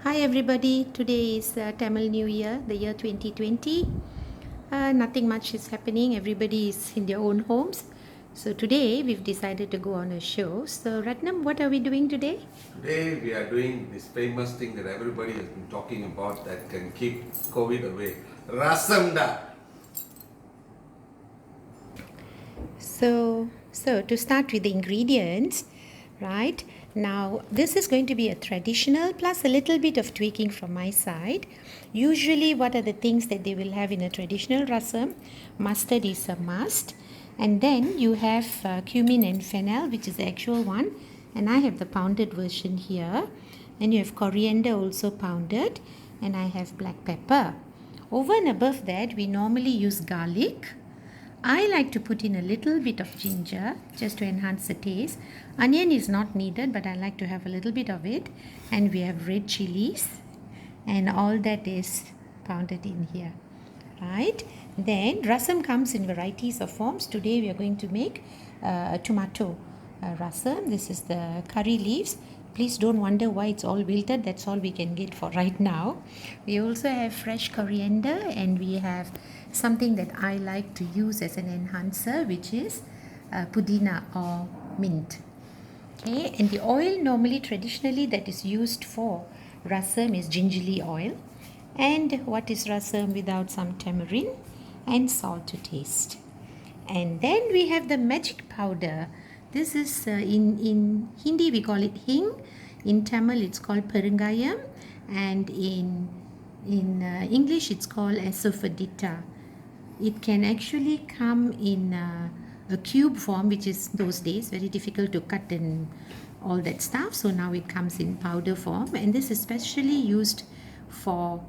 Hi everybody, today is Tamil New Year, the year 2020. Nothing much is happening, everybody is in their own homes. So today we've decided to go on a show. So Ratnam, what are we doing today? Today we are doing this famous thing that everybody has been talking about that can keep COVID away. Rasamda. So to start with the ingredients, right? Now this is going to be a traditional plus a little bit of tweaking from my side. Usually what are the things that they will have in a traditional rasam? Mustard is a must. And then you have cumin and fennel, which is the actual one. And I have the pounded version here. Then you have coriander also pounded. And I have black pepper. Over and above that, we normally use garlic. I like to put in a little bit of ginger just to enhance the taste. Onion is not needed, but I like to have a little bit of it. And we have red chilies, and all that is pounded in here, right? Then rasam comes in varieties of forms. Today we are going to make a tomato rasam. This is the curry leaves. Please don't wonder why it's all wilted. That's all we can get for right now. We also have fresh coriander, and we have something that I like to use as an enhancer, which is pudina or mint. Okay, and the oil normally traditionally that is used for rasam is gingerly oil. And what is rasam without some tamarind and salt to taste? And then we have the magic powder. This is in Hindi we call it hing. In Tamil it's called perungayam, and in English it's called asafoetida. It can actually come in a cube form, which is those days very difficult to cut and all that stuff. So now it comes in powder form, and this is especially used for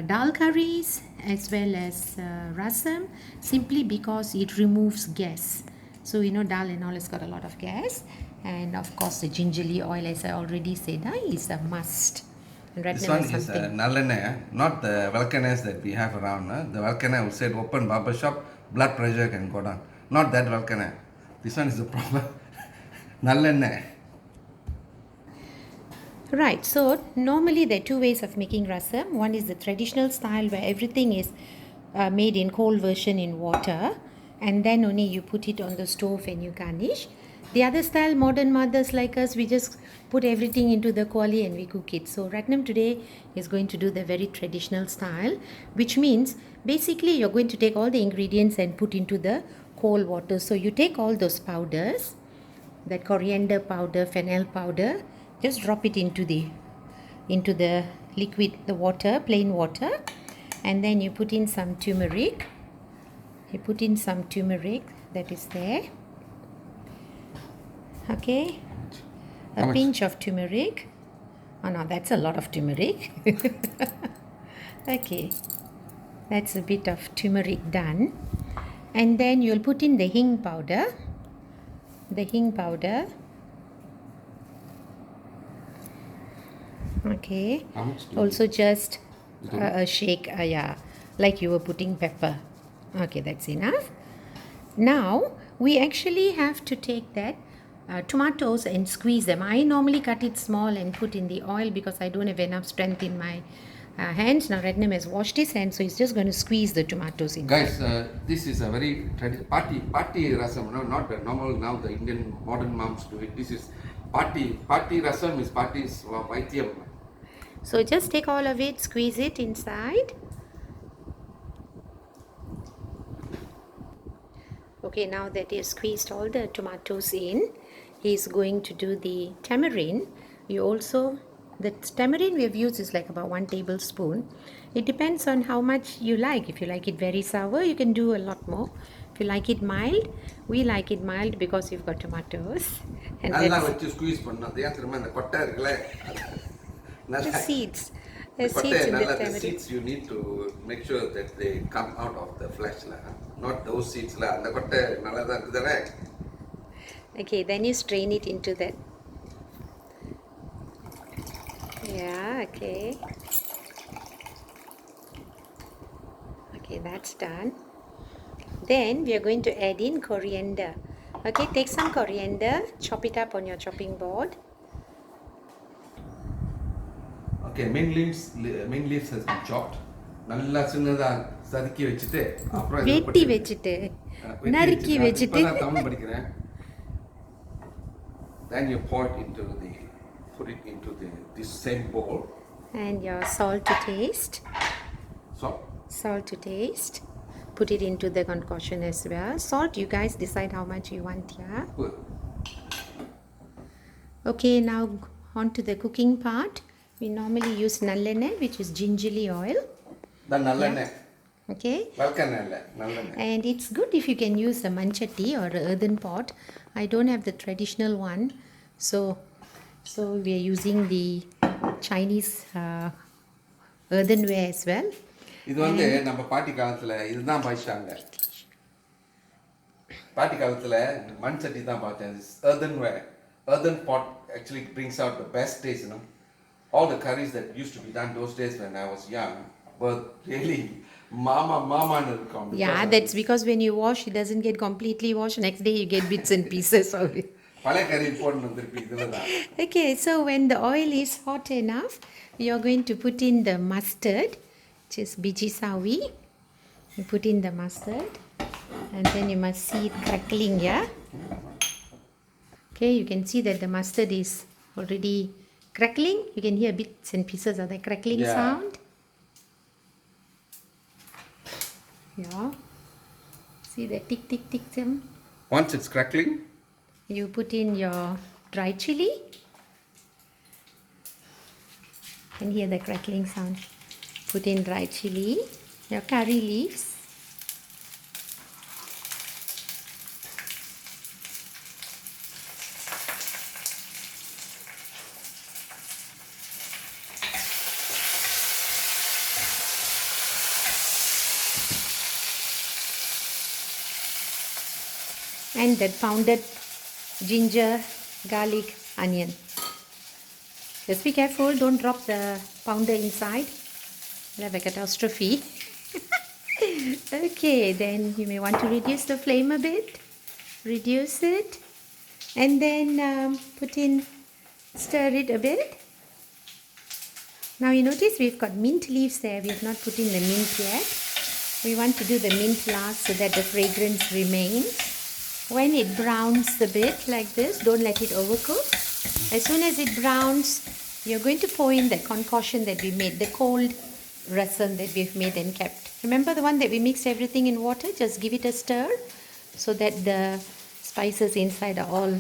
dal curries as well as rasam, simply because it removes gas. So dal and all has got a lot of gas, and of course the gingerly oil, as I already said, is a must. This one is nallanai, not the volcanoes that we have around. The volcano will say open barber shop, blood pressure can go down. Not that volcano. This one is the proper nallanai. Right, so normally there are two ways of making rasam. One is the traditional style where everything is made in cold version in water, and then only you put it on the stove and you garnish. The other style, modern mothers like us, we just put everything into the quali and we cook it. So Ratnam today is going to do the very traditional style, which means basically you're going to take all the ingredients and put into the cold water. So you take all those powders, that coriander powder, fennel powder, just drop it into the liquid, the water, plain water, and then you put in some turmeric. You put in some turmeric that is there. Okay, a pinch of turmeric. Oh no, that's a lot of turmeric. Okay, that's a bit of turmeric done, and then you'll put in the hing powder. The hing powder. Okay, also just a shake, yeah, like you were putting pepper. Okay, that's enough. Now we actually have to take that tomatoes and squeeze them. I normally cut it small and put in the oil because I don't have enough strength in my hands. Now Ratnam has washed his hands, so he's just going to squeeze the tomatoes in. Guys, this is a very Patti Rasam, no, not the normal now the Indian modern moms do it. This is Patti Rasam is Patti's Vaithyam. So just take all of it, squeeze it inside. Okay, now that he has squeezed all the tomatoes in, he is going to do the tamarind. The tamarind we have used is like about 1 tablespoon. It depends on how much you like. If you like it very sour, you can do a lot more. If you like it mild, we like it mild because we've got tomatoes. And that's squeeze the seeds. The seeds in the tamarind. The seeds you need to make sure that they come out of the flesh, not those seeds. Okay, then you strain it into that. Yeah, okay. Okay, that's done. Then we are going to add in coriander. Okay, take some coriander, chop it up on your chopping board. Okay, main leaves has been chopped. நல்லா சின்னதா சதுக்கி வச்சுட்டு அப்புறம் இதில் வெட்டி போட்டு வச்சுட்டு வெட்டி நறுக்கி வச்சுட்டு அது இப்போ வச்சுட்டு தான் தமிழ் படிக்கிறேன். Then you pour it put it into this same bowl. and your salt to taste. Salt. Salt to taste. Put it into the concoction as well. Salt, you guys decide how much you want, yeah? Good. Okay, now on to the cooking part. We normally use nalleണ്ണெய், which is gingerly oil. The நல்லெண்ணெய். Okay. வழக்கெண்ணெய் இல்லை நல்லெண்ணெய். And it's good if you can use a manchatti or a earthen pot. I don't have the traditional one, so we are using the Chinese earthenware as well. இது வந்து நம்ம பாட்டி காலத்தில் இதுதான் பாய்ச்சாங்க. பாட்டி காலத்தில் மண் சட்டி தான் பார்த்தேன். Earthenware. Earthen pot actually brings out the best taste, you know. All the curries that used to be done those days when I was young were really mama இருக்கும். Yeah, that's because when you wash, it doesn't get completely washed. Next day you get bits and pieces of it. பழைய கறி போடணும் திருப்பி இதில் தான். Okay, so when the oil is hot enough, you're going to put in the mustard, which is biji sawi. You put in the mustard, and then you must see it crackling, yeah? Okay, you can see that the mustard is already crackling. You can hear bits and pieces of the crackling sound. Yeah. See the tick tick tick sound? Once it's crackling, You put in your dry chili. And hear the crackling sound. Put in dry chili, your curry leaves. And that pounded ginger, garlic, onion. Just be careful, don't drop the pounder inside. You'll have a catastrophe. Okay, then you may want to reduce the flame a bit. Reduce it. And then stir it a bit. Now you notice we've got mint leaves there. We have not put in the mint yet. We want to do the mint last so that the fragrance remains. When it browns a bit like this, don't let it overcook. As soon as it browns, you're going to pour in the concoction that we made, the cold rasam that we've made and kept. Remember the one that we mixed everything in water? Just give it a stir so that the spices inside are all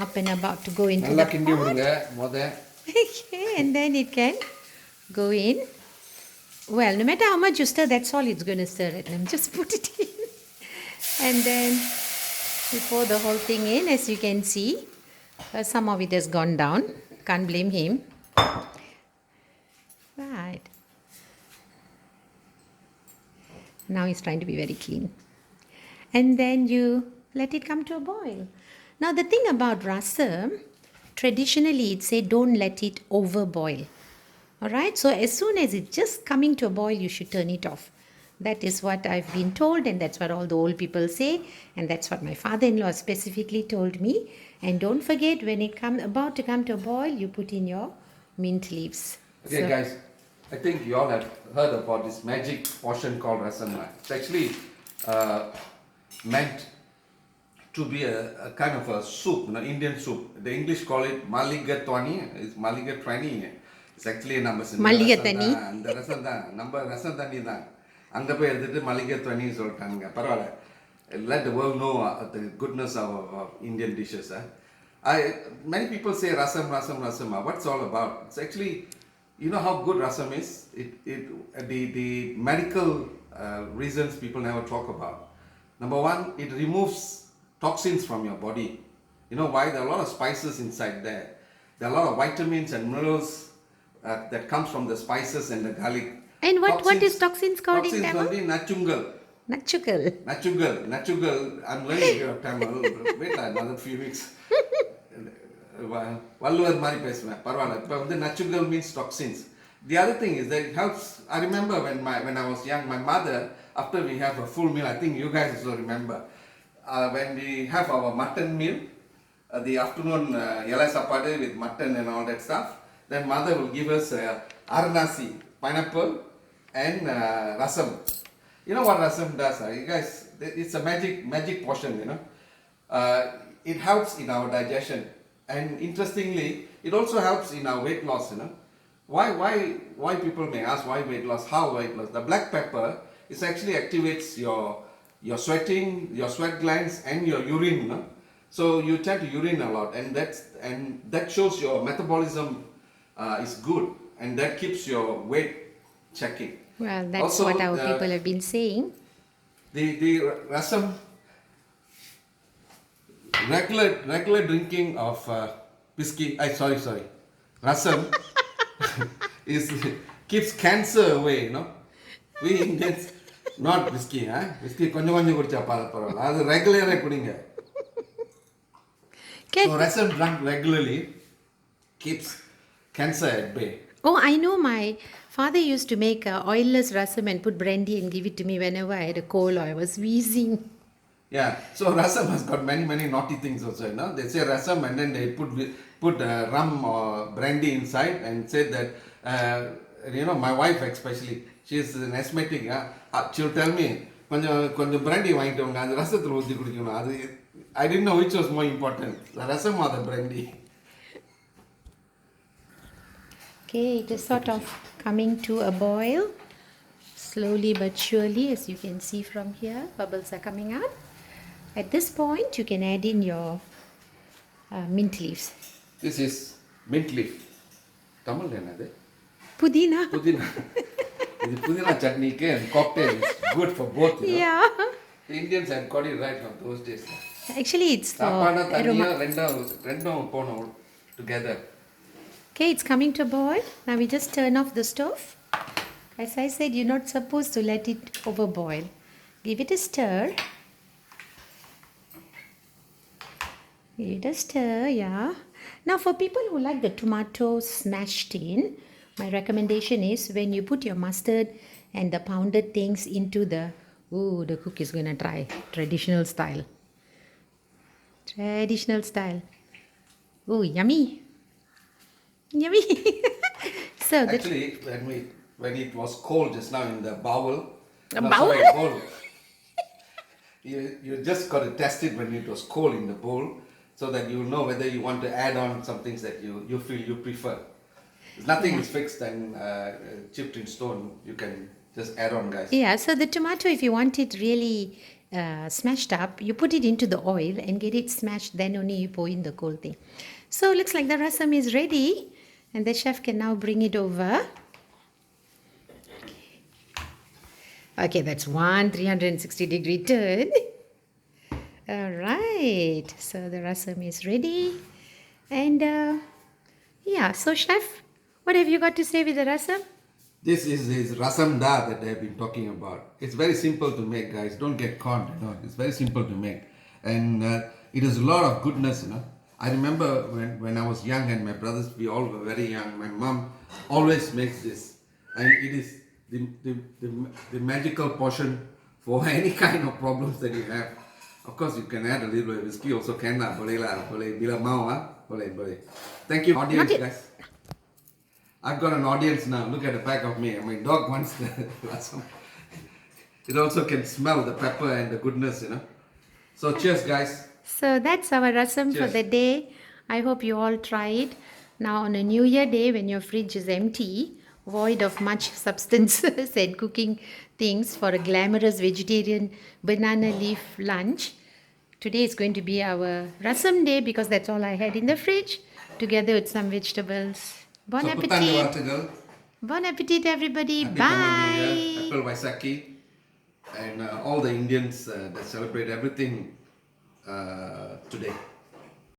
up and about to go into நல்லா the Guindy pot. விடுங்க முத. Okay, and then it can go in. Well, no matter how much you stir, that's all it's going to stir it. Just put it in. And then we pour the whole thing in. As you can see, some of it has gone down. Can't blame him. Right. Now he's trying to be very clean. And then you let it come to a boil. Now the thing about rasam, traditionally it say don't let it overboil. Alright, so as soon as it's just coming to a boil, you should turn it off. That is what I've been told, and that's what all the old people say, and that's what my father-in-law specifically told me. And don't forget, when it about to come to a boil, you put in your mint leaves. Okay, guys, I think you all have heard about this magic portion called rasam. It's actually meant to be a kind of a soup, Indian soup. The English call it maligatwani. It's maligatwani. It's actually நம்ம மல்லிகைத்தண்ணி. அந்த ரசம் தான் நம்ம ரசம் தண்ணி தான் அங்கே போய் எடுத்துட்டு மல்லிகைத்தண்ணி சொல்லிட்டாங்க பரவாயில்ல. Let the world know the goodness of Indian dishes. Many people say rasam. What's all about? It's actually, you know how good rasam is? The medical reasons people never talk about. Number one, it removes toxins from your body. You know why? There are a lot of spices inside there. There are a lot of vitamins and minerals that comes from the spices and the garlic. And what is toxins called in Tamil? Toxins nachungal. Nachungal. I'm learning your Tamil. Wait another few weeks. Valluvar மாதிரி பேசுவேன் பரவாயில்ல. இப்போ வந்து nachungal means toxins. The other thing is that it helps. I remember when I was young, my mother, after we have a full meal, I think you guys also remember, when we have our mutton meal, the afternoon yellow sapade with mutton and all that stuff, Then mother will give us aranasi, pineapple, and rasam. You know what rasam does? You guys, it's a magic portion. It helps in our digestion, and interestingly, it also helps in our weight loss. Why people may ask why weight loss? How weight loss? The black pepper is actually activates your sweating, your sweat glands, and your urine. So you tend to urine a lot, and that shows your metabolism is good, and that keeps your weight checking. Well, that's Also, what our people have been saying. The rasam, regular drinking of whiskey. Sorry, rasam is keeps cancer away. We Indians not whiskey, whiskey கொஞ்சம் குடிச்சா பரவாயில்ல. அது ரெகுலரா குடிங்க. So rasam drunk regularly keeps cancer at bay. Oh, I know my father used to make oilless rasam and put brandy and give it to me whenever I had a cold or I was wheezing. Yeah, so rasam has got many naughty things also. They say rasam and then they put rum or brandy inside and said that my wife especially, she is an asthmatic. She'll tell me கொஞ்சம் brandy வாங்கிட்டு வாங்க அந்த ரசத்துல ஊத்தி குடிக்கணும். அது I didn't know which was more important, the rasam or the brandy. Okay, it is sort of coming to a boil, slowly but surely, as you can see from here, bubbles are coming up. At this point, you can add in your mint leaves. This is mint leaf. Tamil enadhu? Pudina. Pudina. This pudina chutney and cocktail is good for both. Yeah. The Indians had got it right from those days. Actually, it's for சாப்பாடு aroma. தண்ணியா ரெண்டும் போணும் together. Okay, it's coming to boil. Now we just turn off the stove. As I said, you're not supposed to let it overboil. Give it a stir. Give it a stir, yeah. Now for people who like the tomato smashed in, my recommendation is when you put your mustard and the pounded things into the cook is going to try traditional style. Traditional style. Oh, yummy. Yummy. So actually, when it was cold just now in the bowl, you just got to test it when it was cold in the bowl, so that you know whether you want to add on some things that you feel you prefer. Nothing is fixed and chipped in stone. You can just add on, guys. Yeah, so the tomato, if you want it really smashed up, you put it into the oil and get it smashed, then only you pour in the cold thing. So looks like the rasam is ready, and the chef can now bring it over. Okay, that's 360-degree turn. All right, so the rasam is ready. And so chef, what have you got to say with the rasam? This is rasam da that I have been talking about. It's very simple to make, guys. Don't get caught. It's very simple to make, and it has a lot of goodness. I remember when I was young and my brothers, we all were very young. My mom always makes this, and it is the magical portion for any kind of problems that you have. Of course, you can add a little bit of whiskey also. Thank you, audience, guys. I've got an audience now. Look at the back of me. My dog wants the rasam. It also can smell the pepper and the goodness, So cheers, guys. So that's our rasam for the day. I hope you all try it. Now on a New Year day, when your fridge is empty, void of much substances and cooking things for a glamorous vegetarian banana leaf lunch, today is going to be our rasam day because that's all I had in the fridge, together with some vegetables. Bon appetit. Bon appetit, everybody. Happy Bye. Apple Vaisakhi. And all the Indians that celebrate everything today.